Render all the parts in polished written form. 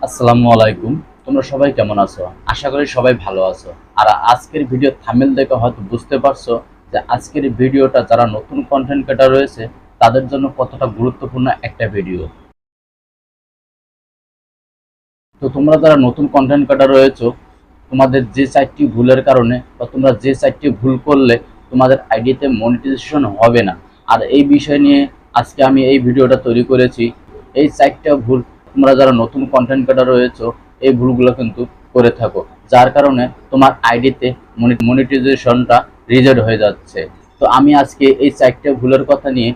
আসসালামু আলাইকুম। তোমরা সবাই কেমন আছো? আশা করি সবাই ভালো আছো। আর আজকের ভিডিও থাম্বনেল দেখে হয়তো বুঝতে পারছো যে আজকের ভিডিওটা যারা নতুন কন্টেন্ট ক্রিয়েটর রয়েছে তাদের জন্য কতটা গুরুত্বপূর্ণ একটা ভিডিও। তো তোমরা যারা নতুন কন্টেন্ট ক্রিয়েটর রয়েছো, তোমাদের যে 4টি ভুলের কারণে বা তোমরা যে 4টি ভুল করলে তোমাদের আইডিতে মনিটাইজেশন হবে না, আর এই বিষয় নিয়ে আজকে আমি এই ভিডিওটা তৈরি করেছি। এই 4টা ভুল তোমরা যারা নতুন কন্টেন্ট ক্রিয়েটর রয়েছো এই ভুলগুলো কিন্তু করে থাকো, যার কারণে তোমার আইডিতে মনিটাইজেশনটা রিজেক্ট হয়ে যাচ্ছে। তো আমি আজকে এই 4টা ভুলের কথা নিয়ে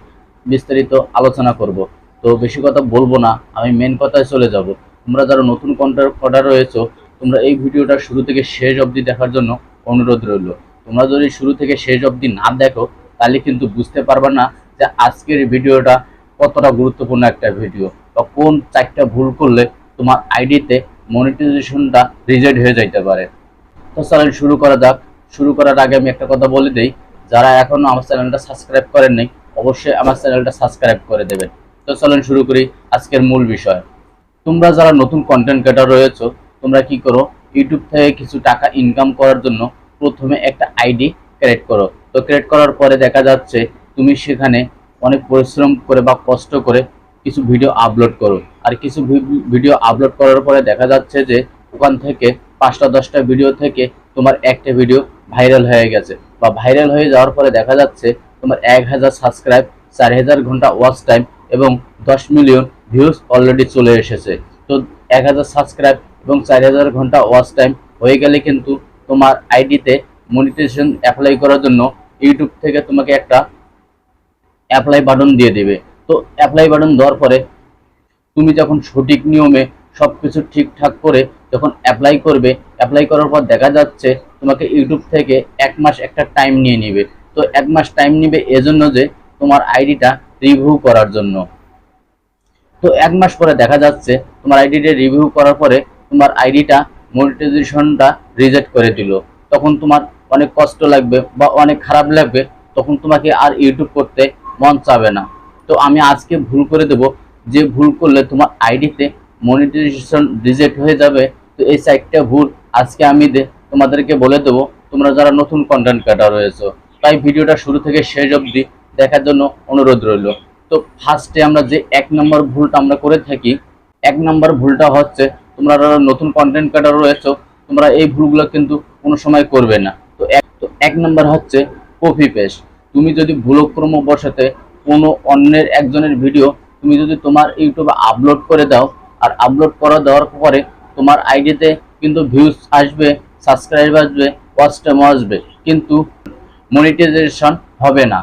বিস্তারিত আলোচনা করব। তো বেশি কথা বলবো না, আমি মেন কথায় চলে যাব। তোমরা যারা নতুন কন্টেন্ট ক্রিয়েটর রয়েছো তোমরা এই ভিডিওটা শুরু থেকে শেষ অবধি দেখার জন্য অনুরোধ রইল। তোমরা যদি শুরু থেকে শেষ অবধি না দেখো তাহলে কিন্তু বুঝতে পারবে না যে আজকের ভিডিওটা কতটা গুরুত্বপূর্ণ একটা ভিডিও, বা কোন 4টা ভুল করলে তোমার আইডিতে মনিটাইজেশনটা রিজেক্ট হয়ে যাইতে পারে। তো চলেন শুরু করা যাক। শুরু করার আগে আমি একটা কথা বলে দিই, যারা এখনো আমার চ্যানেলটা সাবস্ক্রাইব করেন নাই অবশ্যই আমার চ্যানেলটা সাবস্ক্রাইব করে দেবেন। তো চলেন শুরু করি আজকের মূল বিষয়। তোমরা যারা নতুন কন্টেন্ট ক্রিয়েটর রয়েছো তোমরা কি করো, ইউটিউব থেকে কিছু টাকা ইনকাম করার জন্য প্রথমে একটা আইডি ক্রিয়েট করো। তো ক্রিয়েট করার পরে দেখা যাচ্ছে তুমি সেখানে অনেক পরিশ্রম করে বা কষ্ট করে কিছু ভিডিও আপলোড করো, আর কিছু ভিডিও আপলোড করার পরে দেখা যাচ্ছে যে ওখান থেকে 5টা 10টা ভিডিও থেকে তোমার একটা ভিডিও ভাইরাল হয়ে গেছে, বা ভাইরাল হয়ে যাওয়ার পরে দেখা যাচ্ছে তোমার 1000 সাবস্ক্রাইব, 4000 ঘন্টা ওয়াচ টাইম এবং 10 মিলিয়ন ভিউজ অলরেডি চলে এসেছে। তো 1000 সাবস্ক্রাইব এবং 4000 ঘন্টা ওয়াচ টাইম হয়ে গেলে কিন্তু তোমার আইডিতে মনিটাইজেশন অ্যাপ্লাই করার জন্য ইউটিউব থেকে তোমাকে একটা অ্যাপ্লাই বাটন দিয়ে দিবে। তো অ্যাপ্লাই বাটন দেওয়ার পরে তুমি যখন সঠিক নিয়মে সবকিছু ঠিকঠাক করে যখন অ্যাপ্লাই করবে, অ্যাপ্লাই করার পর দেখা যাচ্ছে তোমাকে ইউটিউব থেকে 1 মাস একটা টাইম নিয়ে নিবে। তো 1 মাস টাইম নিবে এজন্য যে তোমার আইডিটা রিভিউ করার জন্য। তো 1 মাস পরে দেখা যাচ্ছে তোমার আইডিটা রিভিউ করার পরে তোমার আইডিটা মনিটাইজেশনটা রিজেক্ট করে দিল। তখন তোমার অনেক কষ্ট লাগবে বা অনেক খারাপ লাগবে, তখন তোমাকে আর ইউটিউব করতে মন চাবে না। তো আমি আজকে ভুল করে দেব, যে ভুল করলে তোমার আইডিতে মনিটাইজেশন রিজেক্ট হয়ে যাবে। তো এই 4টা ভুল আজকে আমি তোমাদেরকে বলে দেবো, তোমরা যারা নতুন কন্টেন্ট ক্রিয়েটর রয়েছে। তাই ভিডিওটা শুরু থেকে শেষ অবধি দেখার জন্য অনুরোধ রইল। তো ফার্স্টে আমরা যে 1 নম্বর ভুলটা আমরা করে থাকি, 1 নম্বর ভুলটা হচ্ছে তোমরা যারা নতুন কন্টেন্ট ক্রিয়েটর রয়েছে তোমরা এই ভুলগুলো কিন্তু কোনো সময় করবে না। তো 1 নম্বর হচ্ছে কপি পেস্ট। তুমি যদি ভুলক্রমবশতে কোনো অন্যের একজনের ভিডিও তুমি যদি তোমার ইউটিউবে আপলোড করে দাও, আর আপলোড করে দেওয়ার পরে তোমার আইডিতে কিন্তু ভিউজ আসবে, সাবস্ক্রাইব আসবে, ওয়াচ টাইম আসবে, কিন্তু মনিটাইজেশন হবে না।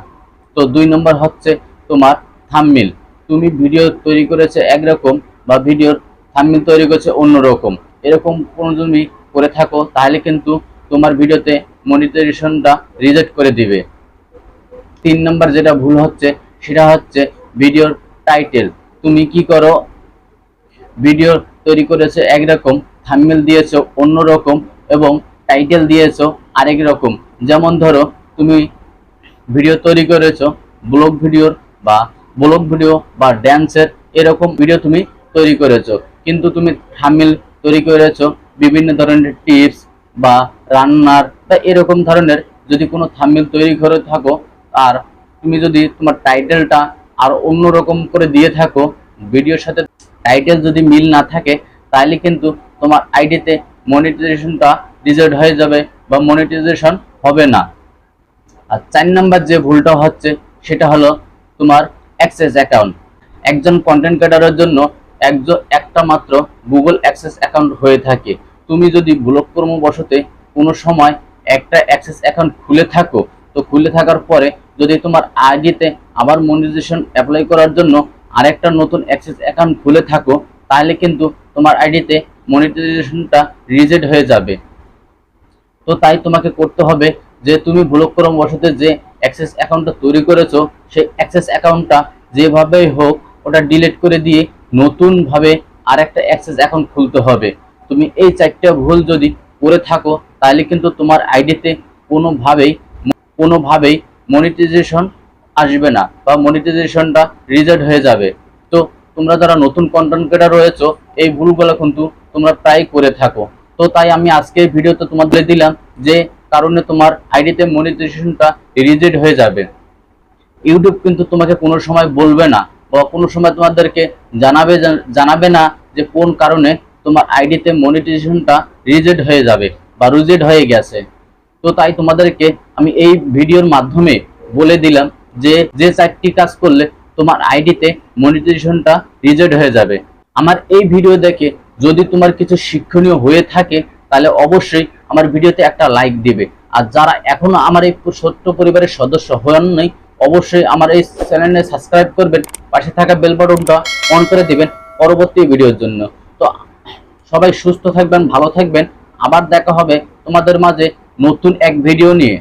তো 2 নম্বর হচ্ছে তোমার থাম্বনেল। তুমি ভিডিও তৈরি করেছে একরকম বা ভিডিওর থাম্বনেল তৈরি করেছে অন্যরকম, এরকম কোনো তুমি করে থাকো তাহলে কিন্তু তোমার ভিডিওতে মনিটাইজেশনটা রিজেক্ট করে দিবে। 3 নম্বর যেটা ভুল হচ্ছে সেটা হচ্ছে ভিডিওর টাইটেল। তুমি কি করো, ভিডিও তৈরি করেছে একরকম, থাম্বনেল দিয়েছো অন্যরকম এবং টাইটেল দিয়েছো আরেক রকম। যেমন ধরো তুমি ভিডিও তৈরি করেছো ব্লগ ভিডিও বা ড্যান্সের এরকম ভিডিও তুমি তৈরি করেছো, কিন্তু তুমি থাম্বনেল তৈরি করেছো বিভিন্ন ধরনের টিপস বা রান্নার বা এরকম ধরনের যদি কোনো থাম্বনেল তৈরি করে থাকো, আর তুমি যদি তোমার টাইটেলটা আর অন্যরকম করে দিয়ে থাকো, ভিডিওর সাথে টাইটেল যদি মিল না থাকে তাহলে কিন্তু তোমার আইডিতে মনিটাইজেশনটা রিজেক্ট হয়ে যাবে বা মনিটাইজেশন হবে না। আর 4 নাম্বার যে ভুলটা হচ্ছে সেটা হলো তোমার অ্যাক্সেস অ্যাকাউন্ট। একজন কন্টেন্ট ক্রিয়েটরের জন্য একটা মাত্র গুগল অ্যাক্সেস অ্যাকাউন্ট হয়ে থাকে। তুমি যদি ভুলক্রমবশতে কোনো সময় একটা অ্যাক্সেস অ্যাকাউন্ট খুলে থাকো, তো খুলে থাকার পরে যদি তোমার আইডিতে আবার মনিটাইজেশন অ্যাপ্লাই করার জন্য আরেকটা নতুন অ্যাক্সেস অ্যাকাউন্ট খুলে থাকো, তাহলে কিন্তু তোমার আইডিতে মনিটাইজেশনটা রিজেক্ট হয়ে যাবে। তো তাই তোমাকে করতে হবে যে তুমি ভুলক্রমবশত যে অ্যাক্সেস অ্যাকাউন্টটা তৈরি করেছো সেই অ্যাক্সেস অ্যাকাউন্টটা যেভাবেই হোক ওটা ডিলিট করে দিয়ে নতুনভাবে আরেকটা অ্যাক্সেস অ্যাকাউন্ট খুলতে হবে। তুমি এই 4টা ভুল যদি করে থাকো তাহলে কিন্তু তোমার আইডিতে কোনোভাবেই মনিটাইজেশন আসবে না বা মনিটাইজেশনটা রিজেক্ট হয়ে যাবে। তো তোমরা যারা নতুন কন্টেন্ট ক্রিয়েটর রয়েছো এই ভুলগুলো কিন্তু তোমরা প্রায় করে থাকো। তো তাই আমি আজকে এই ভিডিওতে তোমাদের দিলাম যে কারণে তোমার আইডিতে মনিটাইজেশনটা রিজেক্ট হয়ে যাবে। ইউটিউব কিন্তু তোমাকে কোনো সময় বলবে না বা কোনো সময় তোমাদেরকে জানাবে না যে কোন কারণে তোমার আইডিতে মনিটাইজেশনটা রিজেক্ট হয়ে যাবে বা রিজেক্ট হয়ে গেছে। তো তাই তোমাদেরকে আমি এই ভিডিওর মাধ্যমে বলে দিলাম যে যে 4টি কাজ করলে তোমার আইডিতে মনিটাইজেশনটা রিজেক্ট হয়ে যাবে। আমার এই ভিডিও দেখে যদি তোমার কিছু শিক্ষণীয় হয়ে থাকে তাহলে অবশ্যই আমার ভিডিওতে একটা লাইক দিবে। আর যারা এখনো আমার এই ছোট্ট পরিবারের সদস্য হন নাই অবশ্যই আমার এই চ্যানেলে সাবস্ক্রাইব করবেন, পাশে থাকা বেল বাটনটা অন করে দিবেন পরবর্তী ভিডিওর জন্য। তো সবাই সুস্থ থাকবেন, ভালো থাকবেন, আবার দেখা হবে তোমাদের মাঝে নতুন এক ভিডিও নিয়ে।